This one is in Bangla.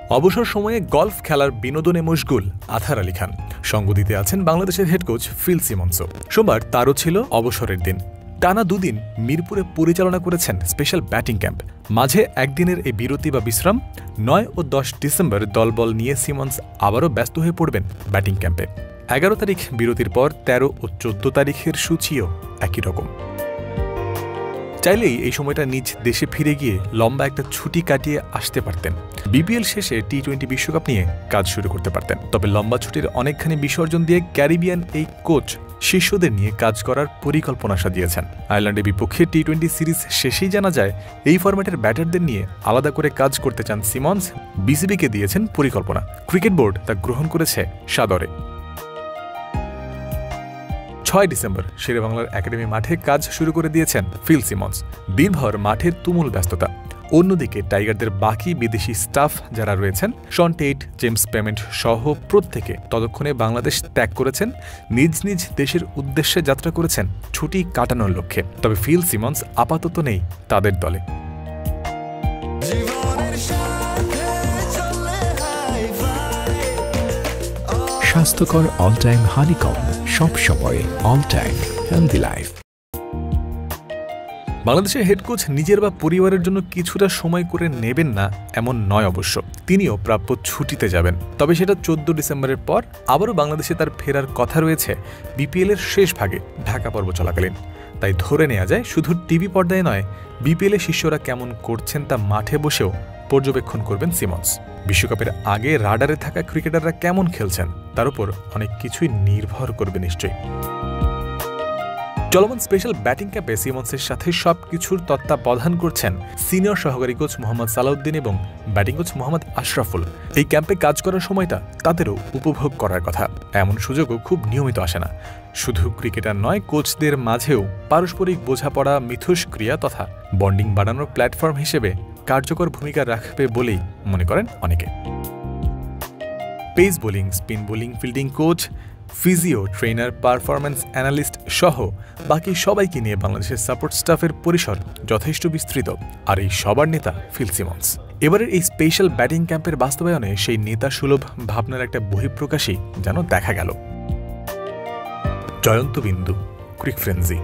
অবসর সময়ে গলফ খেলার বিনোদনে মশগুল আথার আলী খান। সঙ্গ দিতে আছেন বাংলাদেশের হেড কোচ ফিল সিমন্সও। সোমবার তারও ছিল অবসরের দিন। টানা দুদিন মিরপুরে পরিচালনা করেছেন স্পেশাল ব্যাটিং ক্যাম্প। মাঝে একদিনের এই বিরতি বা বিশ্রাম। 9 ও 10 ডিসেম্বর দলবল নিয়ে সিমন্স আবারও ব্যস্ত হয়ে পড়বেন ব্যাটিং ক্যাম্পে। 11 তারিখ বিরতির পর 13 ও 14 তারিখের সূচিও একই রকম। চাইলেই এই সময়টা নিজ দেশে ফিরে গিয়ে লম্বা একটা ছুটি কাটিয়ে আসতে পারতেন। বিপিএল শেষে টি-20 বিশ্বকাপ নিয়ে কাজ শুরু করতে পারতেন। তবে লম্বা ছুটির অনেকখানি বিসর্জন দিয়ে ক্যারিবিয়ান এই কোচ শিষ্যদের নিয়ে কাজ করার পরিকল্পনা সাজিয়েছেন। আয়ারল্যান্ডের বিপক্ষে টি-20 সিরিজ শেষেই জানা যায় এই ফরম্যাটের ব্যাটারদের নিয়ে আলাদা করে কাজ করতে চান সিমন্স। বিসিবিকে দিয়েছেন পরিকল্পনা। ক্রিকেট বোর্ড তা গ্রহণ করেছে সাদরে। 6 ডিসেম্বর শেরেবাংলার একাডেমি মাঠে কাজ শুরু করে দিয়েছেন ফিল সিমন্স। দিনভর মাঠের তুমুল ব্যস্ততা। অন্যদিকে টাইগারদের বাকি বিদেশি স্টাফ যারা রয়েছেন, শন টেইট, জেমস পেমেন্ট সহ প্রত্যেকে ততক্ষণে বাংলাদেশ ত্যাগ করেছেন, নিজ নিজ দেশের উদ্দেশ্যে যাত্রা করেছেন ছুটি কাটানোর লক্ষ্যে। তবে ফিল সিমন্স আপাতত নেই তাদের দলে। স্বাস্থ্যকর অল টাইম হানিকম, সব সময় অল টাইম হেলদি লাইফ। বাংলাদেশের হেড কোচ নিজের বা পরিবারের জন্য কিছুটা সময় করে নেবেন না এমন নয় অবশ্য। তিনিও প্রাপ্য ছুটিতে যাবেন। তবে সেটা 14 ডিসেম্বরের পর। আবারও বাংলাদেশে তার ফেরার কথা রয়েছে বিপিএলের শেষ ভাগে ঢাকা পর্ব চলাকালীন। তাই ধরে নেওয়া যায় শুধু টিভি পর্দায় নয়, বিপিএলে শিষ্যরা কেমন করছেন তা মাঠে বসেও পর্যবেক্ষণ করবেন সিমন্স। বিশ্বকাপের আগে রাডারে থাকা ক্রিকেটাররা কেমন খেলছেন তার উপর অনেক কিছুই নির্ভর করবে নিশ্চয়ই। চলমান স্পেশাল ব্যাটিং ক্যাম্পে সিমন্সের সাথে সবকিছুর তত্ত্বাবধান করছেন সিনিয়র সহকারী কোচ মোহাম্মদ সালাউদ্দিন এবং ব্যাটিং কোচ মোহাম্মদ আশরাফুল। এই ক্যাম্পে কাজ করার সময়টা তাদেরও উপভোগ করার কথা। এমন সুযোগও খুব নিয়মিত আসে না। শুধু ক্রিকেটার নয়, কোচদের মাঝেও পারস্পরিক বোঝাপড়া, মিথস্ক্রিয়া তথা বন্ডিং বাড়ানোর প্ল্যাটফর্ম হিসেবে কার্যকর ভূমিকা রাখবে বলেই মনে করেন অনেকে। Pace bowling, spin bowling, fielding coach, physio, trainer, performance analyst সহ বাকি সবাইকে নিয়ে বাংলাদেশের সাপোর্ট স্টাফের পরিসর যথেষ্ট বিস্তৃত। আর এই সবার নেতা ফিল সিমন্স। এবারের এই স্পেশাল ব্যাটিং ক্যাম্পের বাস্তবায়নে সেই নেতা সুলভ ভাবনার একটা বহিঃপ্রকাশই যেন দেখা গেল। জয়ন্ত বিন্দু, ক্রিক ফ্রেন্সি।